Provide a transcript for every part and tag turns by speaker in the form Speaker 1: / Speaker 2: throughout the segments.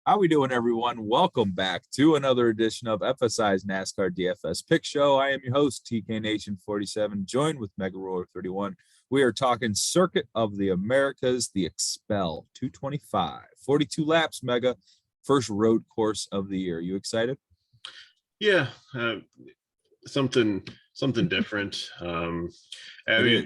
Speaker 1: How we doing, everyone? Welcome back to another edition of FSI's NASCAR DFS Pick Show. I am your host, TK Nation 47, joined with Mega Roller 31. We are talking Circuit of the Americas, the XPEL 225, 42 laps, Mega, first road course of the year. You excited?
Speaker 2: Yeah, something different. I mean,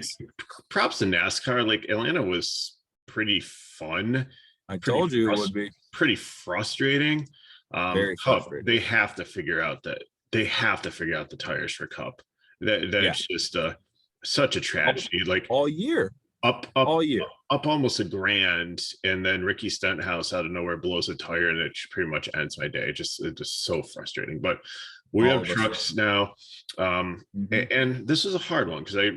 Speaker 2: props to NASCAR. Like Atlanta was pretty fun.
Speaker 1: I told you it would be
Speaker 2: pretty frustrating.
Speaker 1: Very frustrating.
Speaker 2: They have to figure out the tires for Cup. That's just such a tragedy. Like
Speaker 1: all year,
Speaker 2: up almost $1,000, and then Ricky Stenhouse out of nowhere blows a tire, and it pretty much ends my day. It's just so frustrating. But we have trucks now, and this is a hard one because I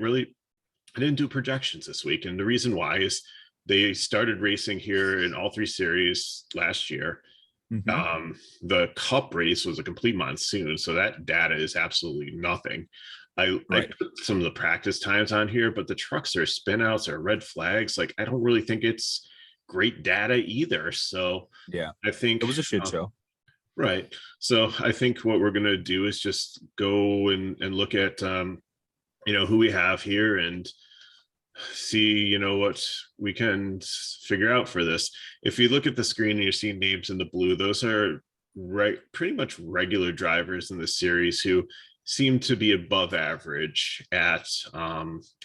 Speaker 2: didn't do projections this week, and the reason why is they started racing here in all three series last year. The Cup race was a complete monsoon, so that data is absolutely nothing. I put some of the practice times on here, but the trucks are spinouts or red flags. Like, I don't really think it's great data either. So
Speaker 1: yeah,
Speaker 2: I think
Speaker 1: it was a shit show.
Speaker 2: Right. So I think what we're going to do is just go and look at, who we have here and see, what we can figure out for this. If you look at the screen and you're seeing names in the blue, those are pretty much regular drivers in the series who seem to be above average at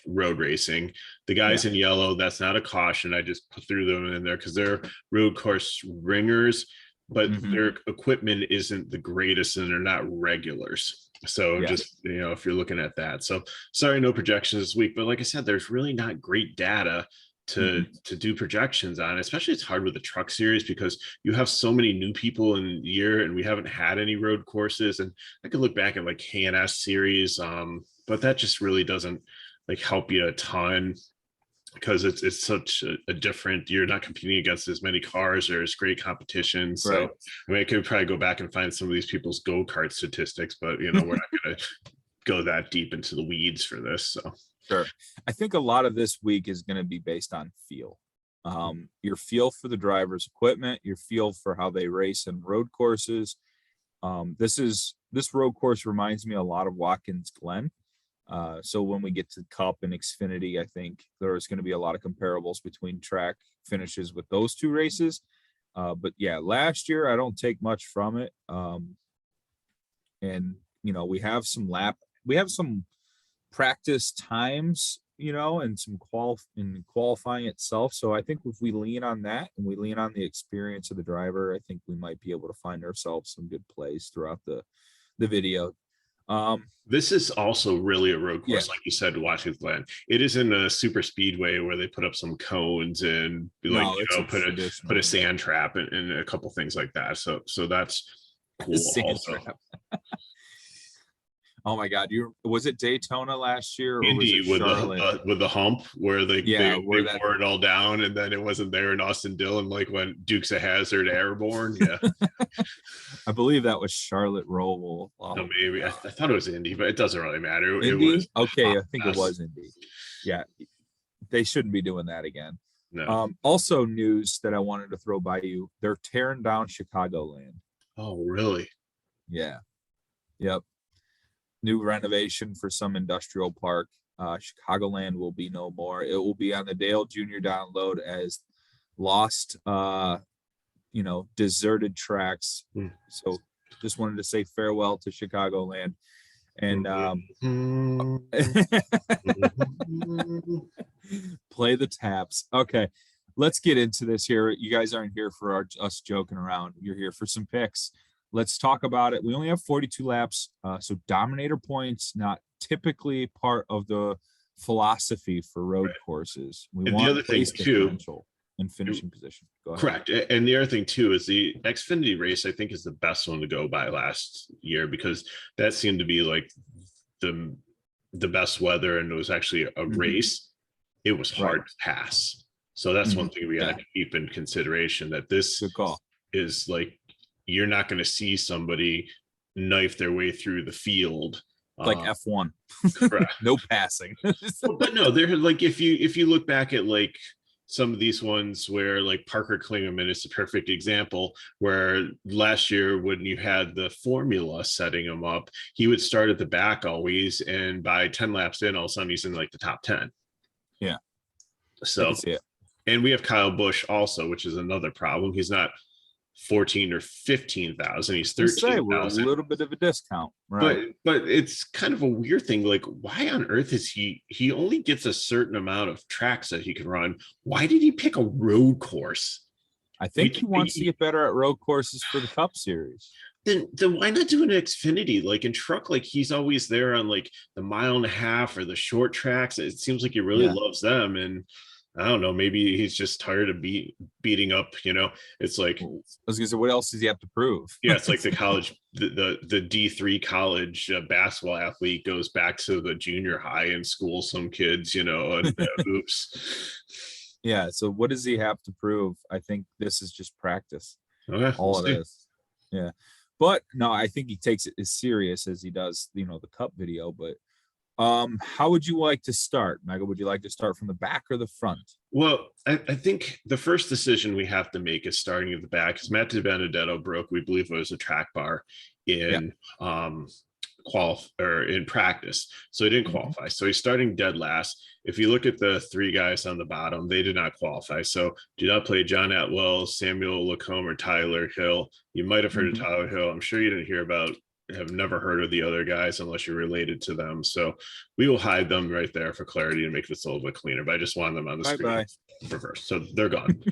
Speaker 2: road racing. The guys in yellow, that's not a caution. I just threw them in there because they're road course ringers, but their equipment isn't the greatest and they're not regulars. So just, if you're looking at that. So sorry, no projections this week, but like I said, there's really not great data to do projections on. Especially it's hard with the truck series because you have so many new people in the year and we haven't had any road courses. And I could look back at like K&S series, but that just really doesn't like help you a ton because it's such a different, you're not competing against as many cars or as great competition. So I mean, I could probably go back and find some of these people's go-kart statistics, but we're not going to go that deep into the weeds for this. So
Speaker 1: sure. I think a lot of this week is going to be based on feel. Your feel for the driver's equipment, your feel for how they race in road courses. This road course reminds me a lot of Watkins Glen. So when we get to Cup and Xfinity, I think there's going to be a lot of comparables between track finishes with those two races. But yeah, last year, I don't take much from it. And, we have some practice times, and some qualifying itself. So I think if we lean on that and we lean on the experience of the driver, I think we might be able to find ourselves some good plays throughout the video.
Speaker 2: This is also really a road course, like you said, Washington Glen. It isn't a super speedway where they put up some cones and put a sand trap and a couple things like that. So that's cool. Also.
Speaker 1: Oh my God! Was it Daytona last year? Or
Speaker 2: Indy
Speaker 1: was it
Speaker 2: with the hump where they wore it all down and then it wasn't there in Austin Dillon, like when Dukes of Hazzard airborne. Yeah.
Speaker 1: I believe that was Charlotte Roval.
Speaker 2: No, maybe I thought it was Indy, but it doesn't really matter.
Speaker 1: Indy?
Speaker 2: It was
Speaker 1: okay. I think it was Indy. Yeah, they shouldn't be doing that again.
Speaker 2: No.
Speaker 1: Also, news that I wanted to throw by you: they're tearing down Chicagoland.
Speaker 2: Oh, really?
Speaker 1: Yeah. Yep. New renovation for some industrial park. Chicagoland will be no more. It will be on the Dale Jr. download as lost, deserted tracks. So just wanted to say farewell to Chicagoland. And play the taps. Okay, let's get into this here. You guys aren't here for us joking around. You're here for some picks. Let's talk about it. We only have 42 laps, so dominator points not typically part of the philosophy for road courses. We want
Speaker 2: the other thing too,
Speaker 1: and finishing position. Go ahead.
Speaker 2: Correct. And the other thing too is the Xfinity race, I think, is the best one to go by last year because that seemed to be like the best weather and it was actually a race. It was hard to pass. So that's one thing we got to keep in consideration, that this is like, you're not going to see somebody knife their way through the field
Speaker 1: like F1.
Speaker 2: Correct.
Speaker 1: No passing.
Speaker 2: But no, they're like, if you look back at like some of these ones where like Parker Klingerman is a perfect example, where last year when you had the formula setting him up, he would start at the back always, and by 10 laps in, all of a sudden he's in like the top 10.
Speaker 1: Yeah. I
Speaker 2: So,
Speaker 1: can see it.
Speaker 2: and we have Kyle Busch also, which is another problem. He's not 14 or 15,000. He's
Speaker 1: Let's say we're a
Speaker 2: 13,000.
Speaker 1: little bit of a discount, right?
Speaker 2: But it's kind of a weird thing. Like, why on earth is he only gets a certain amount of tracks that he can run? Why did he pick a road course?
Speaker 1: I think he wants to get better at road courses for the Cup Series.
Speaker 2: Then why not do an Xfinity? Like in truck, like he's always there on like the 1.5 miles or the short tracks. It seems like he really loves them. And I don't know, maybe he's just tired of beating up, it's like,
Speaker 1: I was gonna say, what else does he have to prove?
Speaker 2: Yeah, it's like the college, the D3 college basketball athlete goes back to the junior high and schools some kids, and oops.
Speaker 1: Yeah, so what does he have to prove? I think this is just practice.
Speaker 2: Okay,
Speaker 1: all of this. Yeah. But no, I think he takes it as serious as he does, the Cup video. But how would you like to start, Mega? Would you like to start from the back or the front?
Speaker 2: Well, I think the first decision we have to make is starting at the back, because Matt DiBenedetto broke, we believe it was a track bar in in practice. So he didn't qualify. So he's starting dead last. If you look at the three guys on the bottom, they did not qualify. So do not play John Atwell, Samuel Lacombe, or Tyler Hill. You might have heard of Tyler Hill. I'm sure you didn't hear about, have never heard of the other guys unless you're related to them. So we will hide them right there for clarity and make this a little bit cleaner. But I just wanted them on the screen for first. So they're gone.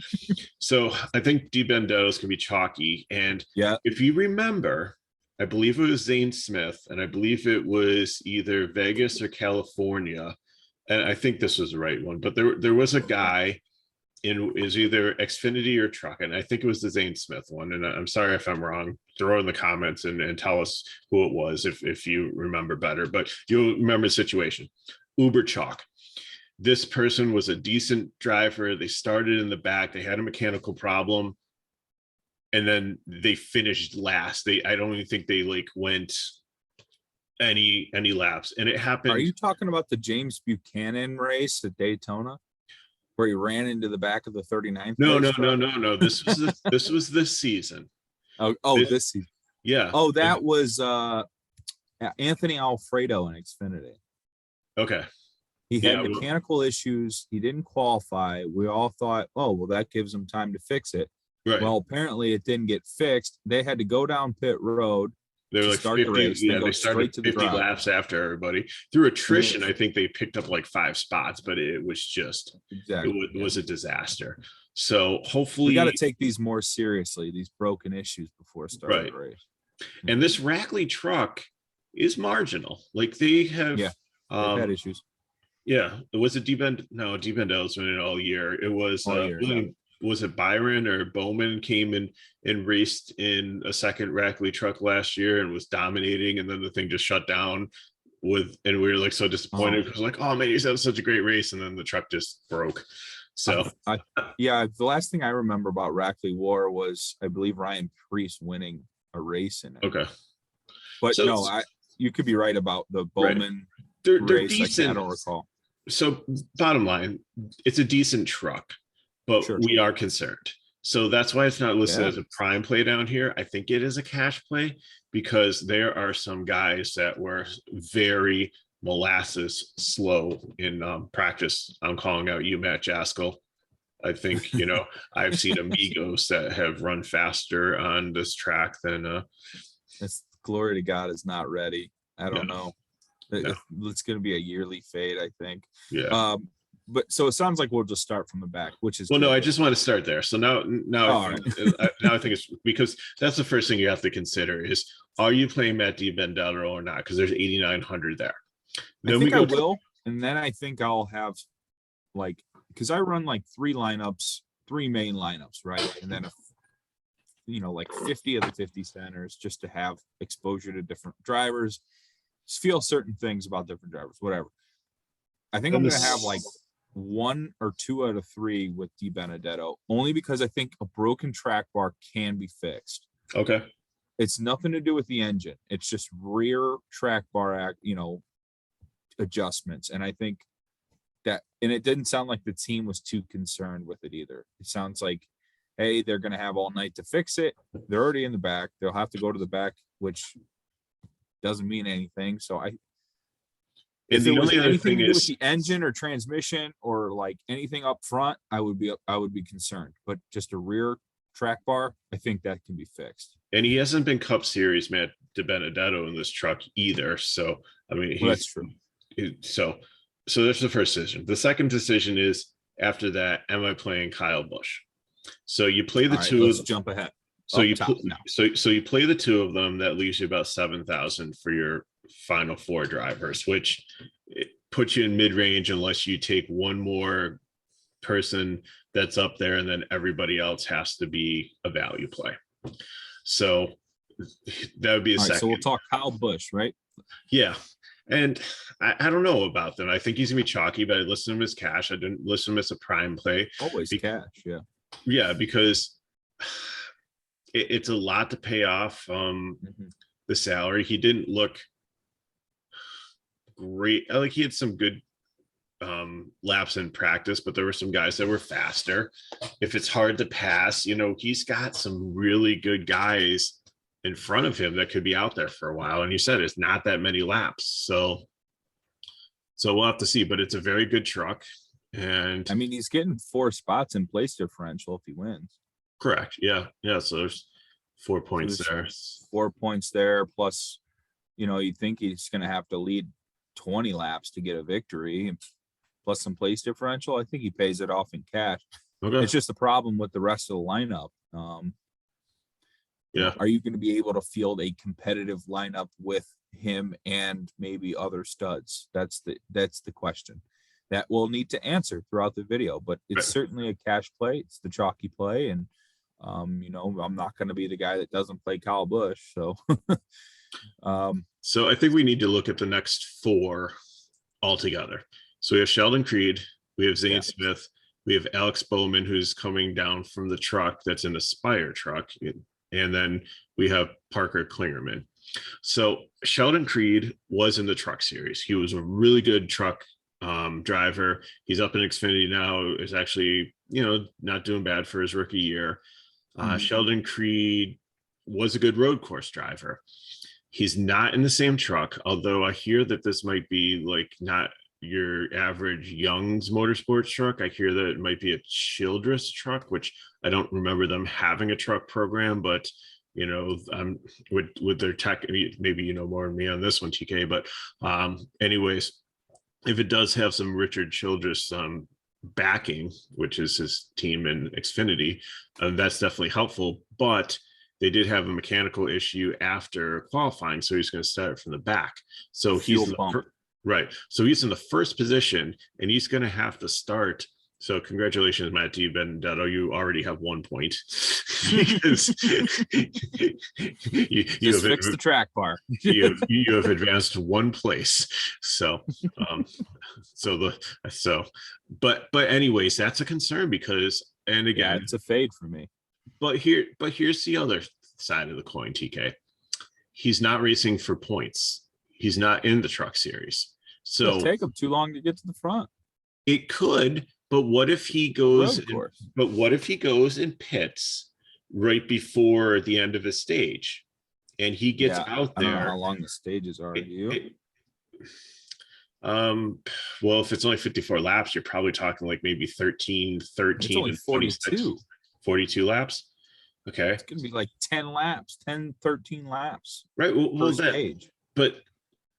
Speaker 2: So I think DiBenedetto's can be chalky. And if you remember, I believe it was Zane Smith, and I believe it was either Vegas or California. And I think this was the right one, but there was a guy is either Xfinity or Truck, and I think it was the Zane Smith one. And I'm sorry if I'm wrong. Throw in the comments and tell us who it was if you remember better. But you'll remember the situation. Uber chalk. This person was a decent driver. They started in the back. They had a mechanical problem, and then they finished last. I don't even think they went any laps, and it happened.
Speaker 1: Are you talking about the James Buchanan race at Daytona, where he ran into the back of the 39th?
Speaker 2: No. This was this season.
Speaker 1: This season.
Speaker 2: Yeah.
Speaker 1: Oh, that was Anthony Alfredo in Xfinity.
Speaker 2: Okay.
Speaker 1: He had mechanical issues. He didn't qualify. We all thought, oh, well, that gives him time to fix it.
Speaker 2: Right.
Speaker 1: Well, apparently it didn't get fixed. They had to go down pit road.
Speaker 2: They were like
Speaker 1: start
Speaker 2: 50,
Speaker 1: the race,
Speaker 2: they started 50 laps after everybody. Through attrition, I think they picked up like 5 spots, but it was just it was a disaster. So hopefully
Speaker 1: we got to take these more seriously, these broken issues, before starting the race.
Speaker 2: And this Rackley truck is marginal. Like they have
Speaker 1: they've had issues.
Speaker 2: Yeah, it was a DiBenedetto's been in all year. It was was it Byron or Bowman came in and raced in a second Rackley truck last year and was dominating, and then the thing just shut down and we were like so disappointed because like, oh man, he's had such a great race, and then the truck just broke. So
Speaker 1: the last thing I remember about Rackley War was, I believe, Ryan Preece winning a race in it.
Speaker 2: Okay,
Speaker 1: but so you could be right about the Bowman.
Speaker 2: They're
Speaker 1: race.
Speaker 2: decent.
Speaker 1: I don't recall.
Speaker 2: So bottom line, it's a decent truck, but we are concerned. So that's why it's not listed as a prime play down here. I think it is a cash play because there are some guys that were very molasses slow in practice. I'm calling out you, Matt Jaskell. I think, I've seen amigos that have run faster on this track than
Speaker 1: it's glory to God is not ready. I don't know. It's going to be a yearly fade, I think.
Speaker 2: Yeah.
Speaker 1: But so it sounds like we'll just start from the back, which is
Speaker 2: no, I just want to start there. So now I think it's because that's the first thing you have to consider is, are you playing Matt DiBenedetto or not? Because there's 8,900 there.
Speaker 1: Then I will, and then I think I'll have because I run three main lineups, right? And then like 50 of the 50 centers just to have exposure to different drivers. Just feel certain things about different drivers, whatever. I think I'm going to have 1 or 2 out of 3 with DiBenedetto, only because I think a broken track bar can be fixed.
Speaker 2: Okay.
Speaker 1: It's nothing to do with the engine. It's just rear track bar, adjustments. And I think and it didn't sound like the team was too concerned with it either. It sounds like, hey, they're going to have all night to fix it. They're already in the back. They'll have to go to the back, which doesn't mean anything. So if it was anything to do with the engine or transmission or like anything up front, I would be concerned. But just a rear track bar, I think that can be fixed.
Speaker 2: And he hasn't been Cup Series Matt DiBenedetto in this truck either. So I mean,
Speaker 1: that's true.
Speaker 2: So that's the first decision. The second decision is, after that, am I playing Kyle Busch? So you play the two.
Speaker 1: Let's jump ahead.
Speaker 2: So you play the two of them. That leaves you about 7,000 for your final four drivers, which puts you in mid-range unless you take one more person that's up there, and then everybody else has to be a value play. So that would be a second.
Speaker 1: So we'll talk Kyle Busch, right?
Speaker 2: Yeah. And I don't know about them. I think he's gonna be chalky, but I listen to him as cash. I didn't listen to him as a prime play.
Speaker 1: Always cash, yeah.
Speaker 2: Yeah, because it's a lot to pay off the salary. He didn't look great. Like, he had some good laps in practice, but there were some guys that were faster. If it's hard to pass, he's got some really good guys in front of him that could be out there for a while. And you said it's not that many laps. So we'll have to see, but it's a very good truck. And
Speaker 1: I mean, he's getting 4 spots in place differential if he wins.
Speaker 2: Correct. Yeah. So there's 4 points there.
Speaker 1: 4 points there. Plus, you think he's going to have to lead 20 laps to get a victory, plus some place differential. I think he pays it off in cash.
Speaker 2: Okay.
Speaker 1: It's just a problem with the rest of the lineup.
Speaker 2: Yeah.
Speaker 1: Are you going to be able to field a competitive lineup with him and maybe other studs? That's the question that we'll need to answer throughout the video, but it's certainly a cash play. It's the chalky play. And, I'm not going to be the guy that doesn't play Kyle Busch. So,
Speaker 2: so I think we need to look at the next 4 altogether. So we have Sheldon Creed, we have Zane Smith, we have Alex Bowman, who's coming down from the truck that's an Aspire truck. And then we have Parker Klingerman. So Sheldon Creed was in the truck series. He was a really good truck driver. He's up in Xfinity now. Is actually, not doing bad for his rookie year. Sheldon Creed was a good road course driver. He's not in the same truck, although I hear that this might be like not your average Young's Motorsports truck. I hear that it might be a Childress truck, which I don't remember them having a truck program, but with their tech, maybe more than me on this one, TK. But anyways, if it does have some Richard Childress backing, which is his team in Xfinity, that's definitely helpful. But they did have a mechanical issue after qualifying, so he's going to start from the back. So he's right. So he's in the first position, and he's going to have to start. So congratulations, Matt DiBenedetto. You already have 1 point. Because you have
Speaker 1: fixed the track bar.
Speaker 2: you have advanced 1 place. So but anyways, that's a concern because, and again,
Speaker 1: it's a fade for me.
Speaker 2: But here's the other side of the coin, TK. He's not racing for points. He's not in the truck series. So
Speaker 1: it'll take him too long to get to the front.
Speaker 2: It could, but what if he goes? But what if he goes and pits right before the end of his stage, and he gets out there?
Speaker 1: I don't know how long the stages are.
Speaker 2: Well, if it's only 54 laps, you're probably talking like maybe 13 and 42 laps. Okay.
Speaker 1: It's going to be like 10 laps, 10, 13 laps.
Speaker 2: Right. Well,
Speaker 1: stage.
Speaker 2: But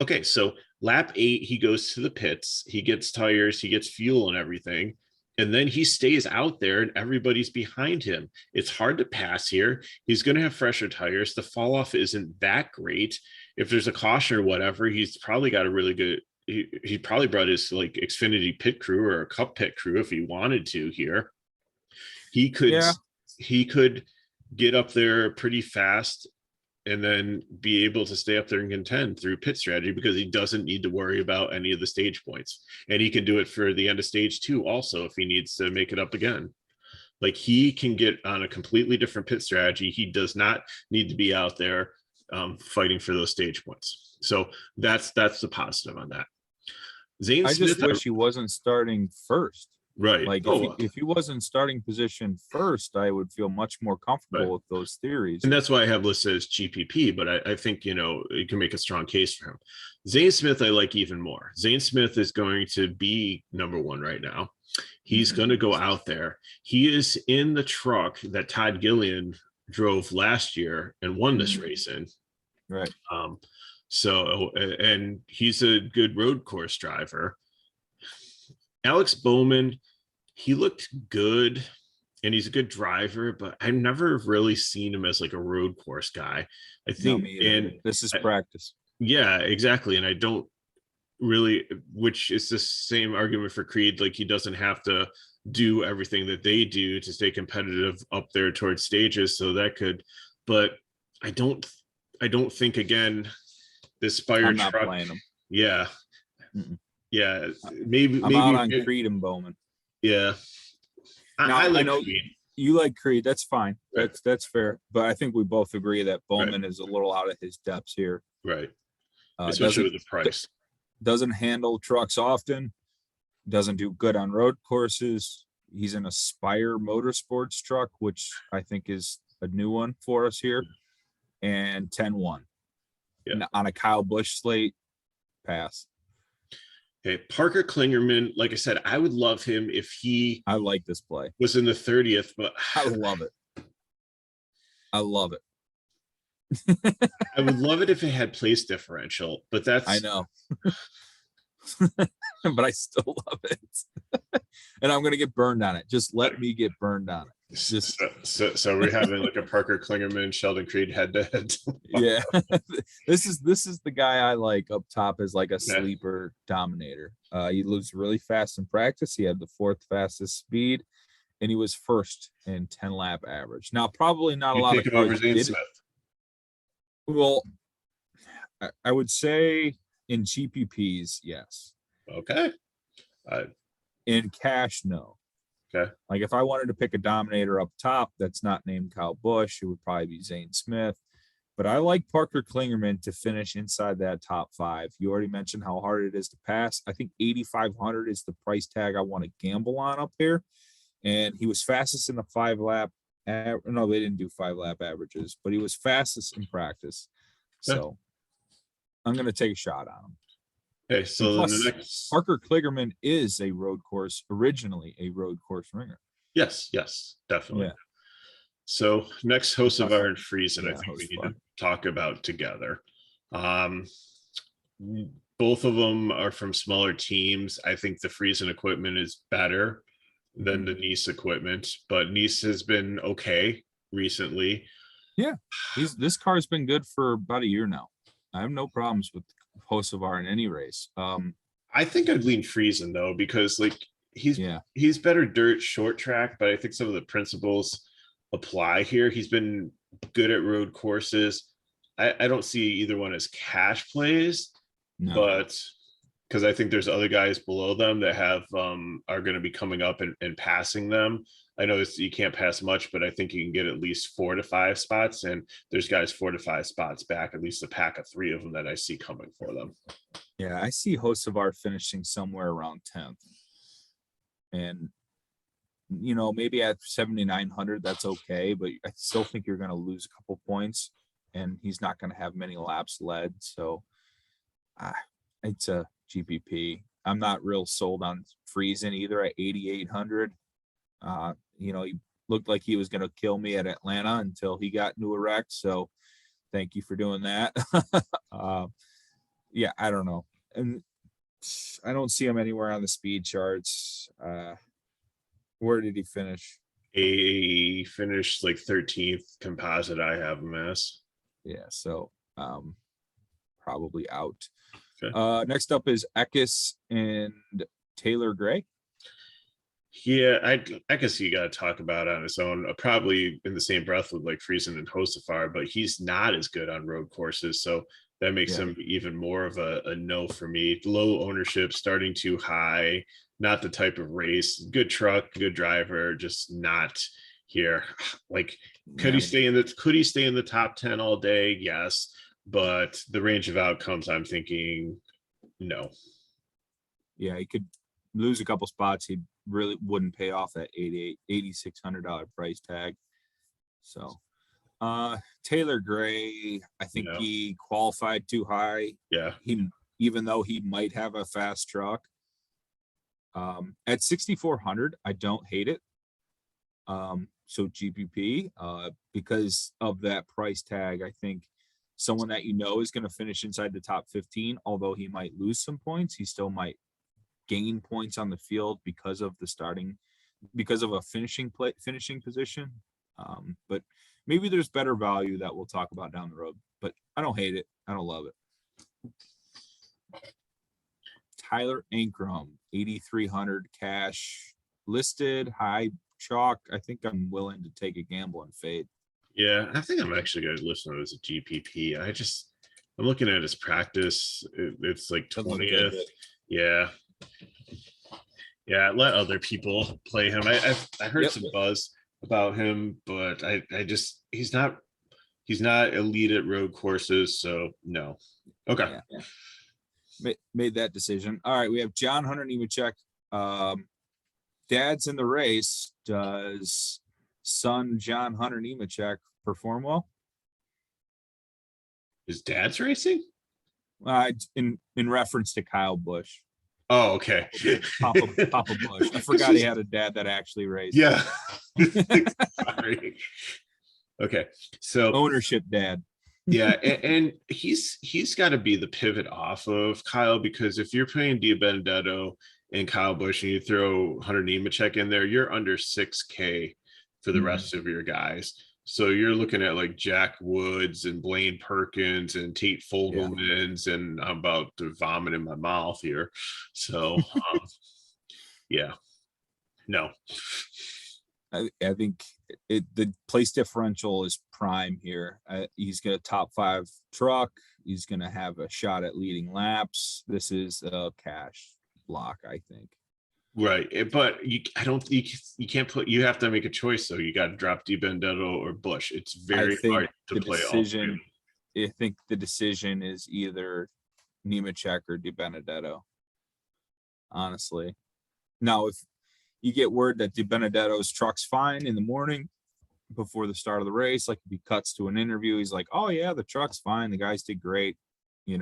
Speaker 2: okay. So lap 8, he goes to the pits, he gets tires, he gets fuel and everything. And then he stays out there and everybody's behind him. It's hard to pass here. He's going to have fresher tires. The fall off isn't that great. If there's a caution or whatever, he's probably got a really good, he probably brought his like Xfinity pit crew or a Cup pit crew if he wanted to here. He could get up there pretty fast and then be able to stay up there and contend through pit strategy because he doesn't need to worry about any of the stage points. And he can do it for the end of stage 2 also if he needs to make it up again. Like, he can get on a completely different pit strategy. He does not need to be out there fighting for those stage points. So that's the positive on that. Zane
Speaker 1: I
Speaker 2: Smith,
Speaker 1: just wish he wasn't starting first.
Speaker 2: right.
Speaker 1: Like if he wasn't starting position first, I would feel much more comfortable
Speaker 2: Right.
Speaker 1: with those theories.
Speaker 2: And that's why I have listed as GPP, but I think, you know, you can make a strong case for him. Zane Smith, I like even more. Zane Smith is going to be number one right now. He's going to go out there. He is in the truck that Todd Gilliland drove last year and won this race in.
Speaker 1: Right.
Speaker 2: So, and he's a good road course driver. Alex Bowman, he looked good and he's a good driver, but I've never really seen him as like a road course guy. I think, and
Speaker 1: this is practice.
Speaker 2: Yeah, exactly. And I don't really, which is the same argument for Creed. Like he doesn't have to do everything that they do to stay competitive up there towards stages. So that could, but I don't think again, this Spire
Speaker 1: I'm not
Speaker 2: truck.
Speaker 1: playing him.
Speaker 2: Yeah.
Speaker 1: Mm-mm.
Speaker 2: Yeah. Maybe
Speaker 1: out on Creed and Bowman.
Speaker 2: Yeah.
Speaker 1: I
Speaker 2: like
Speaker 1: know
Speaker 2: Creed.
Speaker 1: You like Creed. That's fine.
Speaker 2: Right.
Speaker 1: That's fair. But I think we both agree that Bowman is a little out of his depths here.
Speaker 2: Right. Especially with the price.
Speaker 1: Doesn't handle trucks often. Doesn't do good on road courses. He's in a Spire Motorsports truck, which I think is a new one for us here. And 10-1.
Speaker 2: Yeah.
Speaker 1: On a Kyle Busch slate, pass.
Speaker 2: Okay, Parker Klingerman, like I said, I would love him if he
Speaker 1: I like this play.
Speaker 2: Was in the 30th, but
Speaker 1: I love it. I love it.
Speaker 2: I would love it if it had place differential, but that's
Speaker 1: I know. But I still love it. And I'm gonna get burned on it. Just let me get burned on it. Just
Speaker 2: so we're having like a Parker Klingerman, Sheldon Creed head to head.
Speaker 1: Yeah. This is the guy I like up top as like a sleeper dominator. He moves really fast in practice. He had the 4th fastest speed, and he was first in 10-lap average. Now, probably not a lot of
Speaker 2: over Zane Smith.
Speaker 1: Well, I would say in GPPs, yes.
Speaker 2: Okay.
Speaker 1: In cash, no.
Speaker 2: Okay.
Speaker 1: Like if I wanted to pick a dominator up top that's not named Kyle Busch, it would probably be Zane Smith. But I like Parker Klingerman to finish inside that top 5. You already mentioned how hard it is to pass. I think 8,500 is the price tag I want to gamble on up here. And he was fastest in the 5-lap. No, they didn't do 5-lap averages, but he was fastest in practice. So I'm going to take a shot on him.
Speaker 2: Okay, so
Speaker 1: plus,
Speaker 2: the next
Speaker 1: Parker Klingerman is originally a road course ringer.
Speaker 2: Yes, definitely. Yeah. So next, Host of Iron Friesen, I think we need to talk about together. Both of them are from smaller teams. I think the Friesen equipment is better than the Nice equipment, but Nice has been okay recently.
Speaker 1: Yeah, this car's been good for about a year now. I have no problems with Hocevar in any race.
Speaker 2: I think I'd lean Friesen though, because like he's better dirt short track, but I think some of the principles apply here. He's been good at road courses. I don't see either one as cash plays, but because I think there's other guys below them that have are going to be coming up and passing them. I know you can't pass much, but I think you can get at least 4 to 5 spots, and there's guys 4 to 5 spots back, at least a pack of 3 of them that I see coming for them.
Speaker 1: Yeah, I see Hocevar finishing somewhere around 10th. And, you know, maybe at 7,900, that's okay, but I still think you're going to lose a couple points, and he's not going to have many laps led. So it's a GPP. I'm not real sold on Friesen either at 8,800. You know, he looked like he was going to kill me at Atlanta until he got into a wreck. So thank you for doing that. Yeah, I don't know. And I don't see him anywhere on the speed charts. Where did he finish?
Speaker 2: He finished like 13th composite. I have him as.
Speaker 1: Yeah, so probably out.
Speaker 2: Okay.
Speaker 1: Next up is Eckus and Taylor Gray.
Speaker 2: Yeah, I guess you got to talk about on his own, probably in the same breath with like Friesen and Hocevar, but he's not as good on road courses. So that makes him even more of a no for me. Low ownership, starting too high, not the type of race. Good truck, good driver, just not here. Like, could he stay in the top 10 all day? Yes, but the range of outcomes, I'm thinking no.
Speaker 1: Yeah, he could lose a couple spots. He really wouldn't pay off that $8,600 price tag. So, Taylor Gray, I think
Speaker 2: Yeah.
Speaker 1: he qualified too high.
Speaker 2: Yeah.
Speaker 1: Even though he might have a fast truck. At 6,400, I don't hate it. So GPP, because of that price tag, I think someone that is going to finish inside the top 15, although he might lose some points, he still might gain points on the field because of a finishing position. But maybe there's better value that we'll talk about down the road, but I don't hate it. I don't love it. Tyler Ankrum, 8,300 cash listed, high chalk. I think I'm willing to take a gamble and fade.
Speaker 2: Yeah, I think I'm actually going to listen to it as a GPP. I'm looking at his practice. It's like 20th. Yeah. Yeah, let other people play him. I heard some buzz about him, but he's not elite at road courses, so no. Okay.
Speaker 1: Yeah. Made that decision. All right, we have John Hunter Nemechek. Dad's in the race. Does son John Hunter Nemechek perform well?
Speaker 2: His dad's racing?
Speaker 1: In reference to Kyle Busch.
Speaker 2: Oh, okay.
Speaker 1: Papa Busch. I forgot he had a dad that actually raced.
Speaker 2: Yeah. Sorry. Okay. So
Speaker 1: ownership dad.
Speaker 2: Yeah, and he's got to be the pivot off of Kyle, because if you're playing DiBenedetto and Kyle Busch and you throw Hunter Nemechek in there, you're under 6K for the rest of your guys. So you're looking at like Jack Woods and Blaine Perkins and Tate Fogelmans, and I'm about to vomit in my mouth here. So yeah, no.
Speaker 1: I think the place differential is prime here. He's got a top 5 truck. He's going to have a shot at leading laps. This is a cash block, I think.
Speaker 2: Right, but you can't put. You have to make a choice. So you got to drop DiBenedetto or Busch. It's very hard to play all three.
Speaker 1: I think the decision is either Nemechek or DiBenedetto. Honestly, now if you get word that DiBenedetto's truck's fine in the morning before the start of the race, like if he cuts to an interview, he's like, "Oh yeah, the truck's fine. The guys did great. We're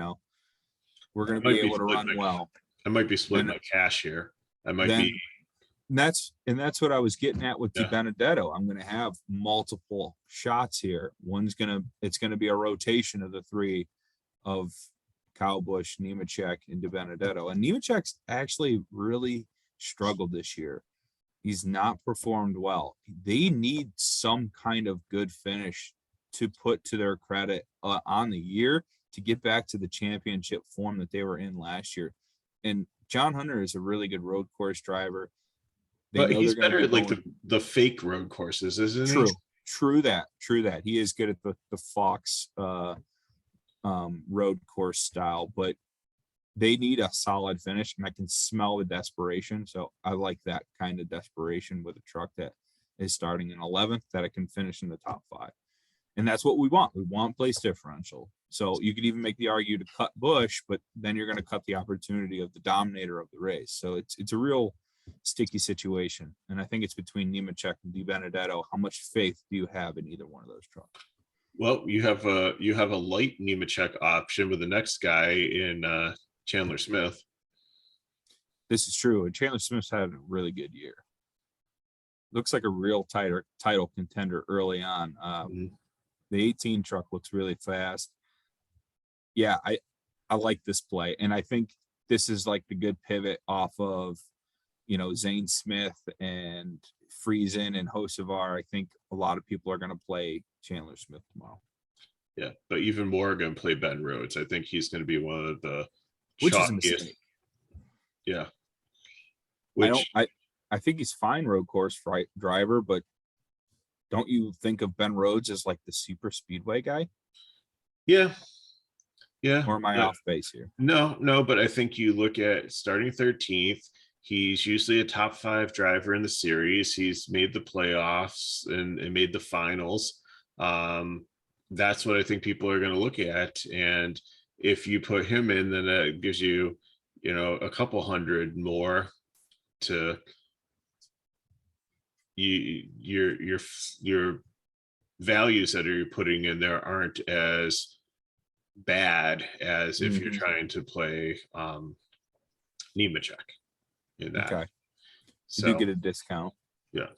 Speaker 1: going to be able to run well."
Speaker 2: I might be splitting my cash here. I might be.
Speaker 1: That's what I was getting at with DiBenedetto. I'm going to have multiple shots here. It's going to be a rotation of the 3 of Kyle Busch, Nemechek, and DiBenedetto. And Nemechek's actually really struggled this year. He's not performed well. They need some kind of good finish to put to their credit on the year to get back to the championship form that they were in last year. And John Hunter is a really good road course driver.
Speaker 2: But he's better at like the fake road courses, isn't he?
Speaker 1: True that. He is good at the Fox road course style, but they need a solid finish, and I can smell the desperation. So I like that kind of desperation with a truck that is starting in 11th, that it can finish in the top 5. And that's what we want. We want place differential. So you could even make the argument to cut Busch, but then you're going to cut the opportunity of the dominator of the race. So it's a real sticky situation. And I think it's between Nemechek and DiBenedetto. How much faith do you have in either one of those trucks?
Speaker 2: Well, you have a light Nemechek option with the next guy in Chandler Smith.
Speaker 1: This is true. And Chandler Smith's had a really good year. Looks like a real title contender early on. The 18 truck looks really fast. Yeah, I like this play. And I think this is like the good pivot off of, Zane Smith and Friesen and Hocevar. I think a lot of people are going to play Chandler Smith tomorrow.
Speaker 2: Yeah, but even more are going to play Ben Rhodes. I think he's going to be one of the
Speaker 1: which is a mistake.
Speaker 2: Yeah.
Speaker 1: I think he's fine road course driver, but don't you think of Ben Rhodes as like the super speedway guy?
Speaker 2: Yeah. Yeah.
Speaker 1: Or am I off base here?
Speaker 2: No, but I think you look at starting 13th. He's usually a top 5 driver in the series. He's made the playoffs and made the finals. That's what I think people are going to look at. And if you put him in, then that gives you you know, a couple hundred more to your values that you're putting in there aren't as bad as if you're
Speaker 1: Mhm.
Speaker 2: trying to play Nemechek in that.
Speaker 1: Okay, you do
Speaker 2: So
Speaker 1: get a discount.
Speaker 2: yeah,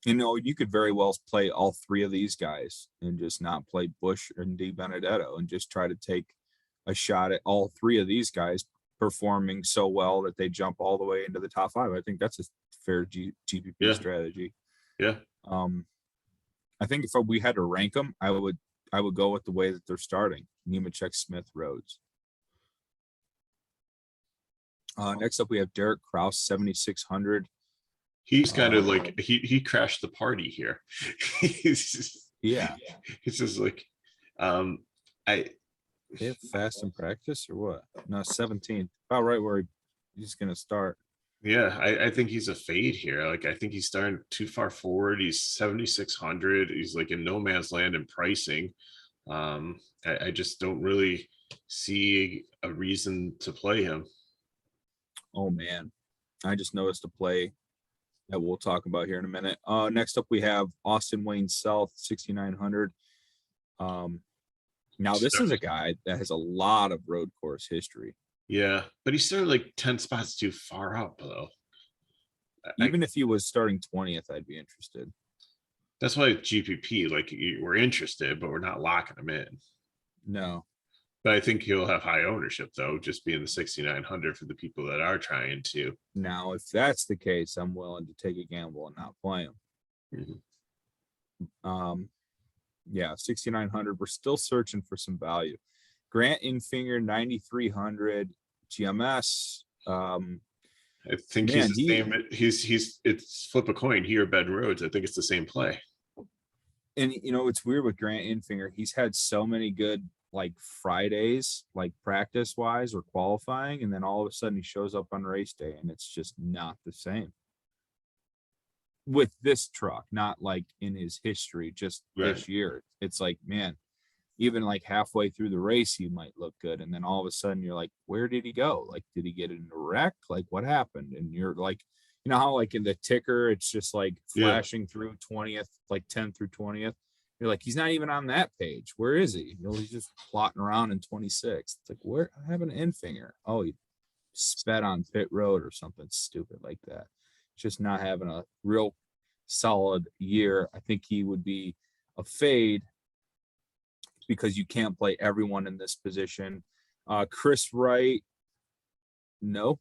Speaker 1: You know, you could very well play all three of these guys and just not play Busch and Di Benedetto and just try to take a shot at all three of these guys performing so well that they jump all the way into the top five. I think that's a fair GPP
Speaker 2: yeah,
Speaker 1: strategy.
Speaker 2: yeah.
Speaker 1: I think if we had to rank them, I would go with the way that they're starting: Nemechek, Smith, Rhodes. Next up, we have Derek Kraus, 7,600.
Speaker 2: He's kind of like he crashed the party here.
Speaker 1: Yeah,
Speaker 2: He's just like I
Speaker 1: they have fast in practice or what? No, 17th, about right where he's going to start.
Speaker 2: yeah, I think he's a fade here. Like I think he's starting too far forward. He's 7,600. He's like in no man's land in pricing. I just don't really see a reason to play him.
Speaker 1: Oh man, I just noticed a play that we'll talk about here in a minute. Next up, we have Austin Wayne South, 6,900. Now this is a guy that has a lot of road course history.
Speaker 2: Yeah, but he's started like 10 spots too far up though.
Speaker 1: Even if he was starting 20th, I'd be interested.
Speaker 2: That's why GPP, like we're interested, but we're not locking him in.
Speaker 1: No.
Speaker 2: But I think he'll have high ownership though, just being the 6,900 for the people that are trying to.
Speaker 1: Now, if that's the case, I'm willing to take a gamble and not play him.
Speaker 2: Mm-hmm.
Speaker 1: Yeah, 6,900. We're still searching for some value. Grant Infinger, 9,300. GMS.
Speaker 2: I think he's the same. It's flip a coin here, Ben Rhodes. I think it's the same play.
Speaker 1: And you know, it's weird with Grant Infinger. He's had so many good like Fridays, like practice wise or qualifying, and then all of a sudden he shows up on race day and it's just not the same. With this truck, not like in his history, just this year. It's like, man, even like halfway through the race, he might look good. And then all of a sudden you're like, where did he go? Like, did he get in a wreck? Like, what happened? And you're like, you know how like in the ticker, it's just like flashing through 20th, like 10th through 20th. You're like, he's not even on that page. Where is he? You know, he's just plotting around in 26. It's like, where I have an Infinger. Oh, he sped on pit road or something stupid like that. Just not having a real solid year. I think he would be a fade because you can't play everyone in this position. Chris Wright, no.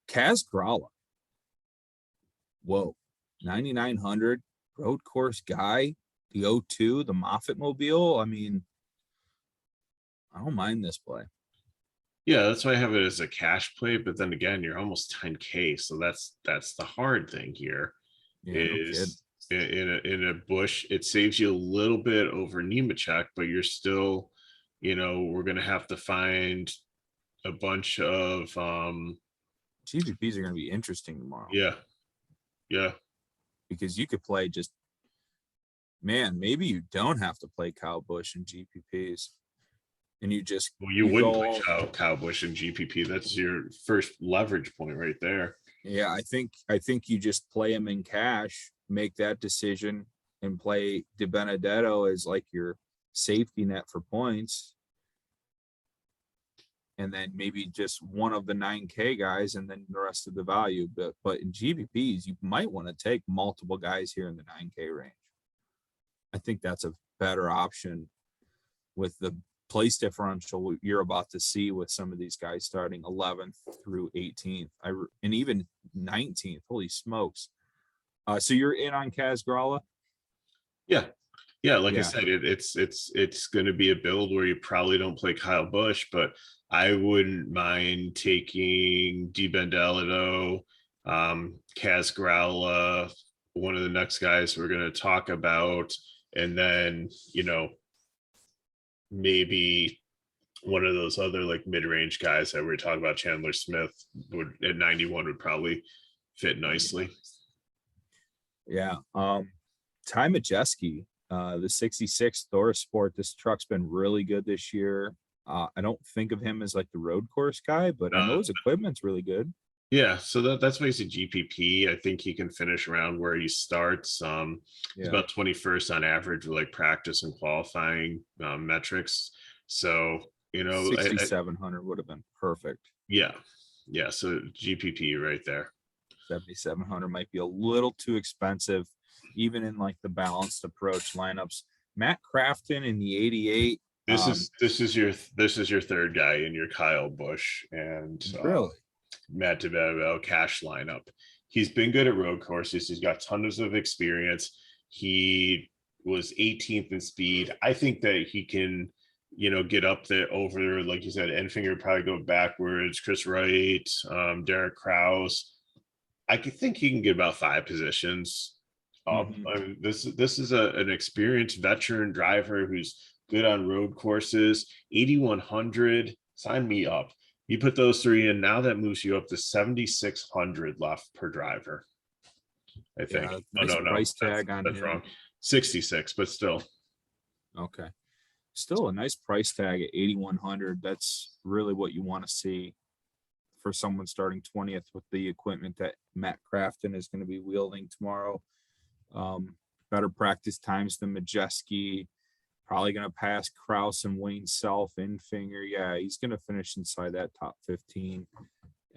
Speaker 1: Kaz Gralla, whoa, 9,900 road course guy, the O2, the Moffatt mobile. I mean, I don't mind this play.
Speaker 2: Yeah, that's why I have it as a cash play. But then again, you're almost 10K, so that's the hard thing here.
Speaker 1: Yeah,
Speaker 2: is in a Busch, it saves you a little bit over Nemechek, but you're still, you know, we're gonna have to find a bunch of
Speaker 1: GPPs are going to be interesting tomorrow.
Speaker 2: Yeah.
Speaker 1: Because you could play just, man, maybe you don't have to play Kyle Busch in GPPs. And you just,
Speaker 2: well, you wouldn't play Kyle Busch in GPP. That's your first leverage point right there.
Speaker 1: Yeah, I think you just play him in cash, make that decision, and play Di Benedetto as like your safety net for points. And then maybe just one of the 9K guys and then the rest of the value. But in GPPs, you might want to take multiple guys here in the 9K range. I think that's a better option with the place differential you're about to see with some of these guys starting 11th through 18th and even 19th. Holy smokes. So you're in on Kaz Gralla?
Speaker 2: Yeah, like I said, it's going to be a build where you probably don't play Kyle Busch, but I wouldn't mind taking Di Benedetto, Kaz Gralla, one of the next guys we're going to talk about, and then, you know, maybe one of those other like mid-range guys that we were talking about. Chandler Smith would at 91 would probably fit nicely.
Speaker 1: Yeah. Ty Majeski The 66 Thor Sport, this truck's been really good this year. I don't think of him as like the road course guy, but I know his equipment's really good.
Speaker 2: Yeah, so that's why he's a GPP. I think he can finish around where he starts. He's about 21st on average with like practice and qualifying metrics. So,
Speaker 1: 6,700 would have been perfect.
Speaker 2: Yeah. So GPP right there.
Speaker 1: 7,700 might be a little too expensive, even in like the balanced approach lineups. Matt Crafton in the 88.
Speaker 2: This is your third guy in your Kyle Busch and
Speaker 1: really
Speaker 2: Matt DeVedo cash lineup. He's been good at road courses. He's got tons of experience. He was 18th in speed. I think that he can, get up there over, like you said, Enfinger probably go backwards. Chris Wright, Derek Kraus. I think he can get about 5 positions up. I mean, this is an experienced veteran driver who's good on road courses. 8,100. Sign me up. You put those 3 in, now that moves you up to 7,600 left per driver. I think.
Speaker 1: Yeah, nice price tag on
Speaker 2: that's
Speaker 1: him.
Speaker 2: wrong. 66, but still.
Speaker 1: Okay. Still a nice price tag at 8,100. That's really what you want to see for someone starting 20th with the equipment that Matt Crafton is going to be wielding tomorrow. Better practice times than Majeski. Probably going to pass Kraus and Wayne Self, Infinger. Yeah, he's going to finish inside that top 15.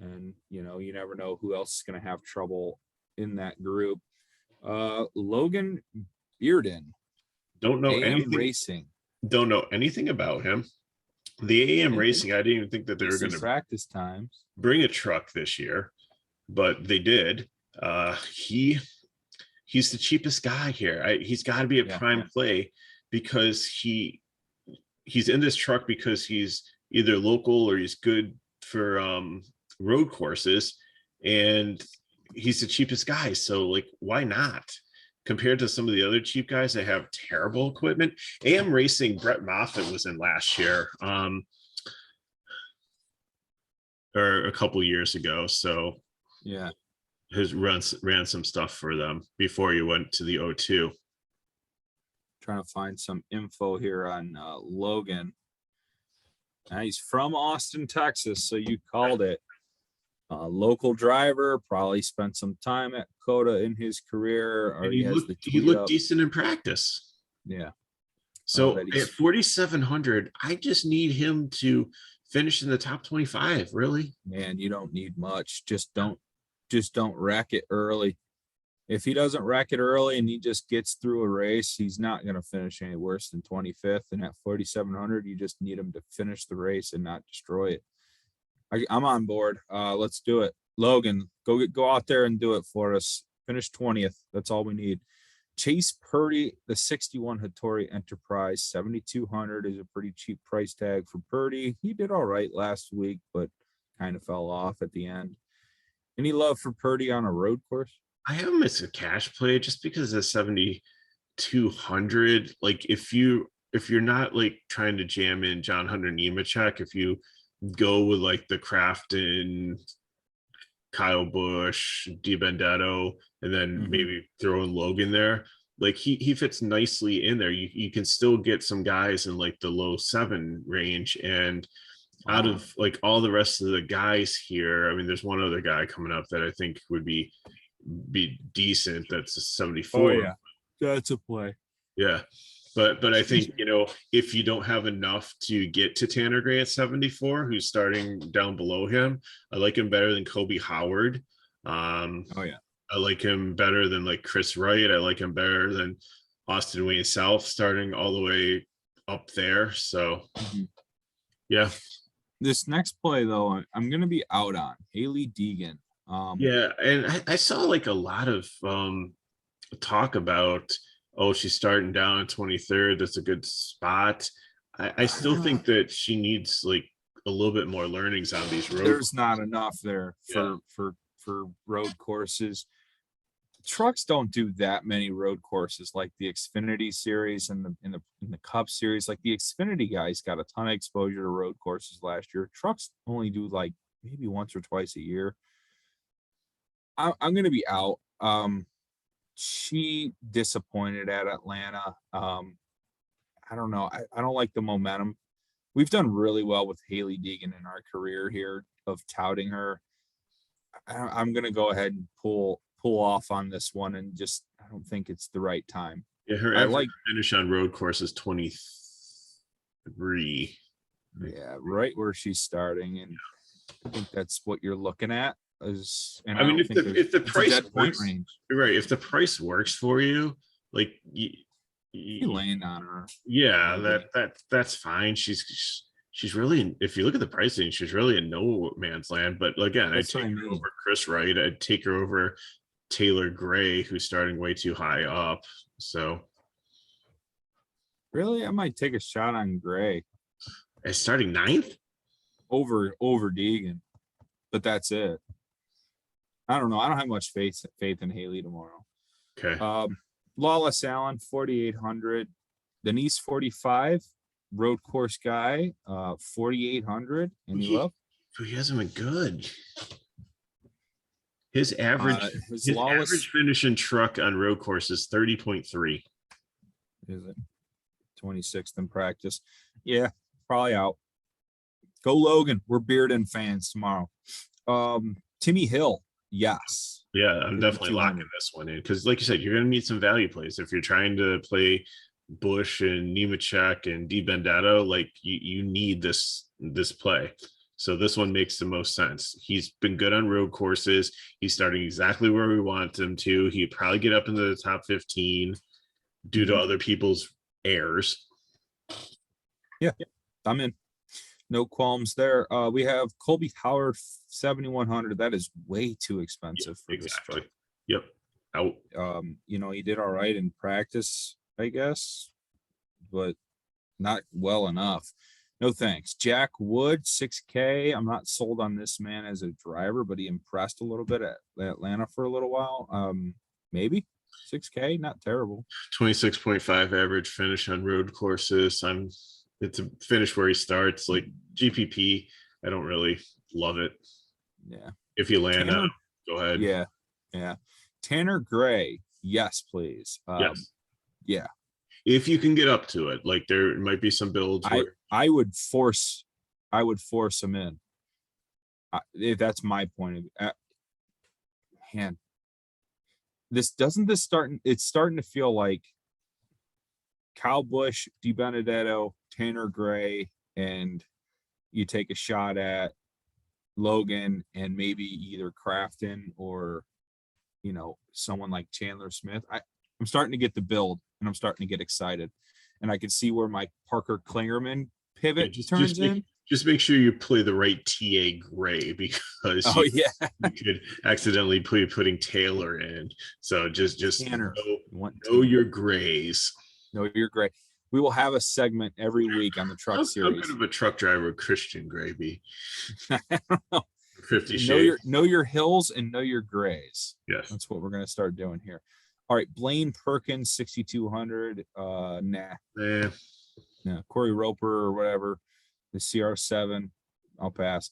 Speaker 1: And, you never know who else is going to have trouble in that group. Logan Bearden.
Speaker 2: Don't know
Speaker 1: AM
Speaker 2: anything.
Speaker 1: Racing.
Speaker 2: Don't know anything about him. The AM Racing, I didn't even think that they were going to
Speaker 1: practice times
Speaker 2: bring a truck this year, but they did. He's the cheapest guy here. He's got to be a prime play because he's in this truck because he's either local or he's good for road courses, and he's the cheapest guy. So like, why not? Compared to some of the other cheap guys that have terrible equipment. AM Racing, Brett Moffatt was in last year, or a couple years ago. So
Speaker 1: yeah,
Speaker 2: his ran some stuff for them before he went to the O2.
Speaker 1: Trying to find some info here on Logan. Now he's from Austin, Texas, so you called it. Local driver, probably spent some time at COTA in his career. Or
Speaker 2: he looked decent in practice.
Speaker 1: Yeah.
Speaker 2: So at 4,700, I just need him to finish in the top 25. Really,
Speaker 1: man, you don't need much. Just don't wreck it early. If he doesn't wreck it early and he just gets through a race, he's not going to finish any worse than 25th. And at 4,700, you just need him to finish the race and not destroy it. I'm on board. Let's do it. Logan, go out there and do it for us. Finish 20th. That's all we need. Chase Purdy, the 61 Hattori Enterprise, 7,200 is a pretty cheap price tag for Purdy. He did all right last week, but kind of fell off at the end. Any love for Purdy on a road course?
Speaker 2: I have him as a cash play just because of 7,200. Like if you're not like trying to jam in John Hunter Nemechek, if you go with like the Crafton, Kyle Busch, DiBenedetto, and then maybe throw in Logan there. Like he fits nicely in there. You can still get some guys in like the low 7 range. And out of like all the rest of the guys here, I mean, there's one other guy coming up that I think would be decent. That's a 74.
Speaker 1: Oh yeah, that's a play.
Speaker 2: Yeah. But I think, if you don't have enough to get to Tanner Gray at 74, who's starting down below him, I like him better than Colby Howard. I like him better than like Chris Wright. I like him better than Austin Wayne South, starting all the way up there. So, yeah.
Speaker 1: This next play, though, I'm going to be out on Haley Deegan.
Speaker 2: And I saw like a lot of talk about, she's starting down at 23rd. That's a good spot. I still think that she needs like a little bit more learnings on these roads.
Speaker 1: There's not enough there for road courses. Trucks don't do that many road courses like the Xfinity series and in the Cup series. Like the Xfinity guys got a ton of exposure to road courses last year. Trucks only do like maybe once or twice a year. I'm going to be out. she disappointed at Atlanta. I don't know. I don't like the momentum. We've done really well with Haley Deegan in our career here of touting her. I'm going to go ahead and pull off on this one, and just I don't think it's the right time.
Speaker 2: Yeah, her
Speaker 1: I
Speaker 2: average
Speaker 1: like
Speaker 2: finish on road course is 23.
Speaker 1: yeah, right where she's starting, and I think that's what you're looking at. And
Speaker 2: I mean,
Speaker 1: don't think
Speaker 2: if the
Speaker 1: it's a
Speaker 2: price
Speaker 1: dead point
Speaker 2: works,
Speaker 1: range.
Speaker 2: right? If the price works for you, like
Speaker 1: You land on her.
Speaker 2: yeah, that's fine. She's really, if you look at the pricing, she's really in no man's land. But again, I'd
Speaker 1: That's what
Speaker 2: take
Speaker 1: I
Speaker 2: her
Speaker 1: mean.
Speaker 2: over Chris Wright. I'd take her over Taylor Gray, who's starting way too high up. So
Speaker 1: Really, I might take a shot on Gray
Speaker 2: as starting ninth.
Speaker 1: over Deegan, but that's it. I don't know. I don't have much faith in Haley tomorrow.
Speaker 2: Okay.
Speaker 1: Lawless Allen 4,800, Denise 45, road course guy 4,800. Any love?
Speaker 2: He hasn't been good. His average
Speaker 1: his
Speaker 2: his
Speaker 1: lawless
Speaker 2: average finish in truck on road course is 30.3.
Speaker 1: is it 26th in practice? Yeah, probably out. Go Logan. We're Bearden fans tomorrow. Timmy Hill, yes.
Speaker 2: Yeah, I'm definitely
Speaker 1: 5,200.
Speaker 2: locking this one in because, like you said, you're going to need some value plays if you're trying to play Busch and Nemechek and Di Benedetto. Like you need this play. So this one makes the most sense. He's been good on road courses. He's starting exactly where we want him to. He'd probably get up into the top 15 due to other people's errors.
Speaker 1: Yeah, I'm in. No qualms there. We have Colby Howard 7,100. That is way too expensive for
Speaker 2: Exactly.
Speaker 1: this truck.
Speaker 2: Yep. Out.
Speaker 1: He did all right in practice, I guess, but not well enough. No thanks. Jack Wood, 6K. I'm not sold on this man as a driver, but he impressed a little bit at Atlanta for a little while. Maybe 6K, not terrible.
Speaker 2: 26.5 average finish on road courses. It's a finish where he starts. Like GPP, I don't really love it.
Speaker 1: Yeah.
Speaker 2: If you land on him, go ahead.
Speaker 1: Yeah. Tanner Gray, yes, please.
Speaker 2: Yes.
Speaker 1: Yeah.
Speaker 2: If you can get up to it, like there might be some builds where
Speaker 1: I would force him in. If that's my point of view. Man, it's starting to feel like Kyle Busch, Di Benedetto, Tanner Gray, and you take a shot at Logan and maybe either Crafton or someone like Chandler Smith. I'm starting to get the build and I'm starting to get excited. And I can see where my Parker Klingerman pivot turns in.
Speaker 2: Just make sure you play the right TA Gray because you could accidentally putting Taylor in. So just
Speaker 1: Tanner,
Speaker 2: know your Grays.
Speaker 1: Know your Gray. We will have a segment every week on the truck series.
Speaker 2: How good of a truck driver Christian Gray be?
Speaker 1: I don't know.
Speaker 2: 50 Shades.
Speaker 1: Know your hills and know your grays.
Speaker 2: Yes.
Speaker 1: That's what we're going to start doing here. All right. Blaine Perkins, 6,200. Nah. Corey Roper or whatever. The CR7. I'll pass.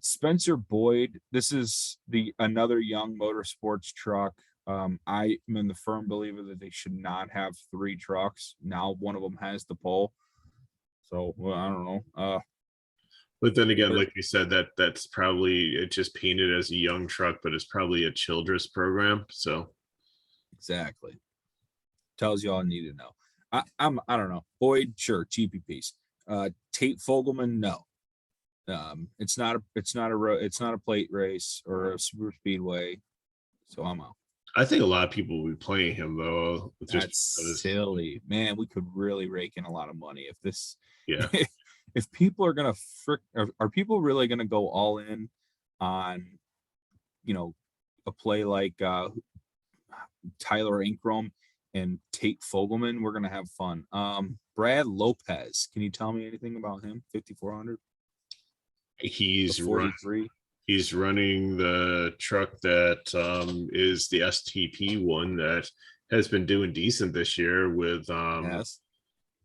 Speaker 1: Spencer Boyd. This is another young motorsports truck. I am in the firm believer that they should not have 3 trucks. Now one of them has the pole. So I don't know.
Speaker 2: But then again, like you said, that's probably it just painted as a young truck, but it's probably a Childress program. So
Speaker 1: exactly. Tells you all you need to know. I don't know. Boyd, sure, cheapy piece. Tate Fogelman, no. It's not a plate race or a super speedway. So I'm out.
Speaker 2: I think a lot of people will be playing him though.
Speaker 1: That's silly, man. We could really rake in a lot of money if this.
Speaker 2: Yeah.
Speaker 1: If people are gonna are people really gonna go all in on, a play like Tyler Ankrum and Tate Fogelman? We're gonna have fun. Brad Lopez, can you tell me anything about him? 5,400.
Speaker 2: He's
Speaker 1: 43.
Speaker 2: He's running the truck that is the STP one that has been doing decent this year with
Speaker 1: Yes.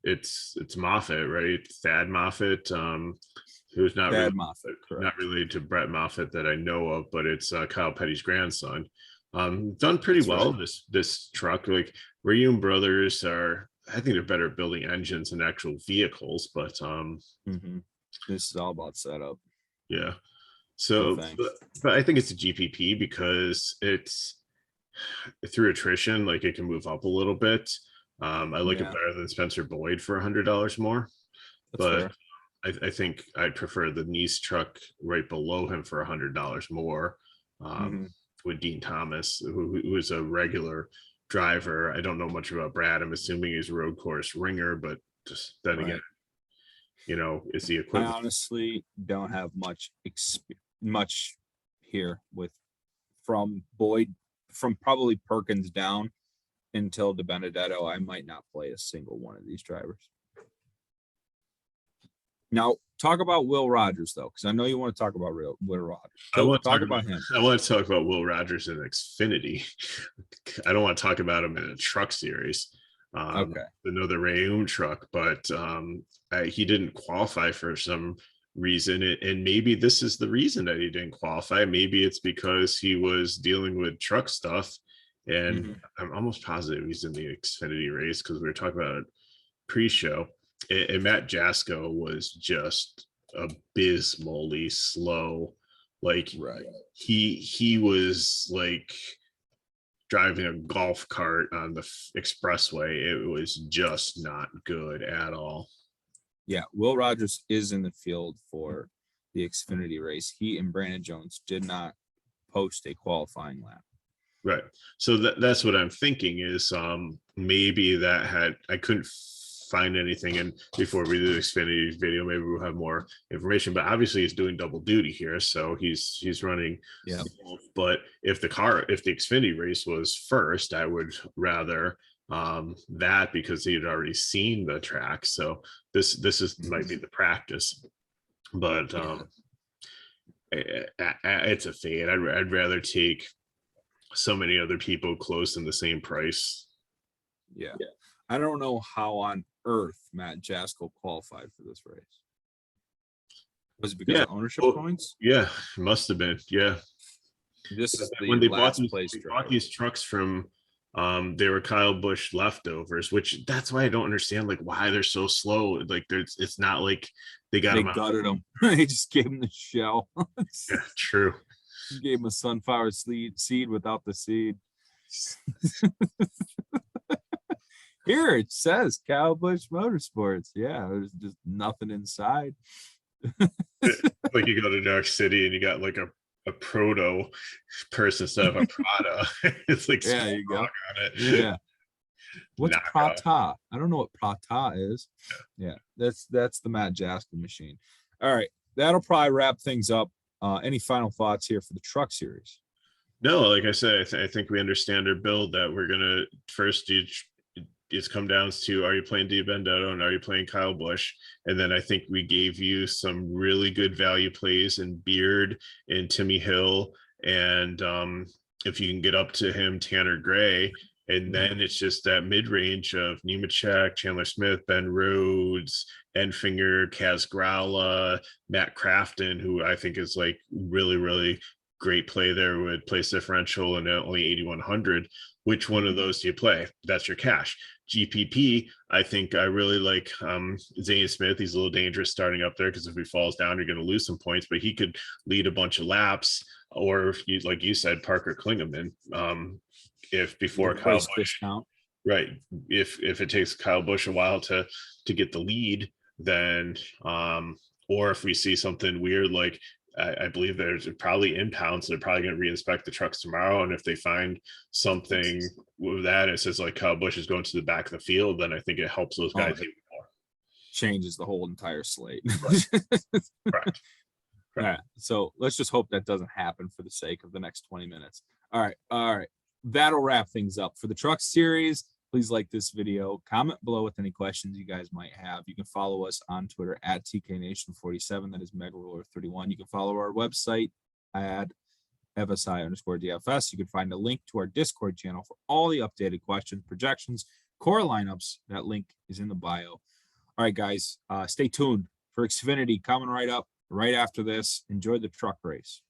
Speaker 2: It's Moffatt, right? Thad Moffatt, who's not
Speaker 1: Moffat,
Speaker 2: not related to Brett Moffatt that I know of, but it's Kyle Petty's grandson. Done pretty
Speaker 1: That's
Speaker 2: well.
Speaker 1: right.
Speaker 2: This truck, like Rayum Brothers are, I think they're better at building engines than actual vehicles, but
Speaker 1: This is all about setup.
Speaker 2: yeah.
Speaker 1: Sure
Speaker 2: So,
Speaker 1: thing.
Speaker 2: but I think it's a GPP because it's through attrition, like it can move up a little bit. I like it
Speaker 1: Yeah,
Speaker 2: better than Spencer Boyd for $100 more,
Speaker 1: that's
Speaker 2: but
Speaker 1: fair.
Speaker 2: I think I'd prefer the Nice truck right below him for $100 more.
Speaker 1: hmm
Speaker 2: With Dean Thomas, who is a regular driver. I don't know much about Brad. I'm assuming he's a road course ringer, but just then again,
Speaker 1: Right.
Speaker 2: is the
Speaker 1: I
Speaker 2: equipment.
Speaker 1: honestly don't have much here with from Boyd, from probably Perkins down until DiBenedetto. I might not play a single one of these drivers. Now, talk about Will Rogers though, because I know you want to talk about Will Rogers.
Speaker 2: I want to
Speaker 1: Talk
Speaker 2: talk
Speaker 1: about
Speaker 2: about
Speaker 1: him.
Speaker 2: I want to talk about Will Rogers in Xfinity. I don't want to talk about him in a truck series.
Speaker 1: Okay.
Speaker 2: Another Rayum truck, but he didn't qualify for some reason, and maybe this is the reason that he didn't qualify. Maybe it's because he was dealing with truck stuff, and
Speaker 1: hmm
Speaker 2: I'm almost positive he's in the Xfinity race because we were talking about it pre-show, and Matt Jasko was just abysmally slow. Like
Speaker 1: Right.
Speaker 2: he was like driving a golf cart on the expressway. It was just not good at all.
Speaker 1: Yeah, Will Rogers is in the field for the Xfinity race. He and Brandon Jones did not post a qualifying lap.
Speaker 2: Right. So that's what I'm thinking is maybe that had I couldn't find anything and before we do the Xfinity video, maybe we'll have more information. But obviously he's doing double duty here. So he's running.
Speaker 1: Yeah.
Speaker 2: But if the Xfinity race was first, I would rather that because he had already seen the track. So this is might be the practice. But it's a fade. I'd rather take so many other people close in the same price.
Speaker 1: Yeah. I don't know how on earth Matt Jasko qualified for this race. Was it because
Speaker 2: Yeah.
Speaker 1: of ownership
Speaker 2: Well,
Speaker 1: points?
Speaker 2: yeah, it must have been. Yeah.
Speaker 1: This is
Speaker 2: When
Speaker 1: the
Speaker 2: they
Speaker 1: last place
Speaker 2: bought
Speaker 1: driver.
Speaker 2: these trucks from they were Kyle Busch leftovers, which that's why I don't understand like why they're so slow. Like it's not like they got
Speaker 1: They
Speaker 2: them out.
Speaker 1: gutted him. They just gave him the shell.
Speaker 2: Yeah, true.
Speaker 1: Gave him a sunflower seed without the seed. Here it says Kyle Busch Motorsports. Yeah, there's just nothing inside.
Speaker 2: Like you go to New York City and you got like a proto person instead of a Prada. It's like
Speaker 1: Yeah, you go.
Speaker 2: on it.
Speaker 1: Yeah. What's
Speaker 2: Knock off.
Speaker 1: Prata? I don't know what Prata is. Yeah, that's the Matt Jasko machine. All right, that'll probably wrap things up. Any final thoughts here for the truck series?
Speaker 2: No, like I said, I think we understand our build that we're gonna first do. It's come down to are you playing DiBenedetto and are you playing Kyle Busch? And then I think we gave you some really good value plays in Beard and Timmy Hill. And if you can get up to him, Tanner Gray. And then it's just that mid range of Nemechek, Chandler Smith, Ben Rhodes, Enfinger, Kaz Growla, Matt Crafton, who I think is like really, really great play there with place differential and only 8,100. Which one of those do you play? That's your cash. GPP, I think I really like Zane Smith. He's a little dangerous starting up there because if he falls down, you're going to lose some points, but he could lead a bunch of laps. Or if you, like you said, Parker Klingeman, if before Kyle Busch,
Speaker 1: discount.
Speaker 2: right? If it takes Kyle Busch a while to get the lead, then or if we see something weird like I believe there's probably impounds. They're probably going to reinspect the trucks tomorrow. And if they find something with that, it says like Kyle Busch is going to the back of the field, then I think it helps those guys even more.
Speaker 1: Changes the whole entire slate.
Speaker 2: Correct.
Speaker 1: All right. So let's just hope that doesn't happen for the sake of the next 20 minutes. All right. All right. That'll wrap things up for the truck series. Please like this video, comment below with any questions you guys might have. You can follow us on Twitter at TKNation47. That is MegaRuler31. You can follow our website at FSI_DFS. You can find a link to our Discord channel for all the updated questions, projections, core lineups. That link is in the bio. All right, guys, stay tuned for Xfinity coming right up right after this. Enjoy the truck race.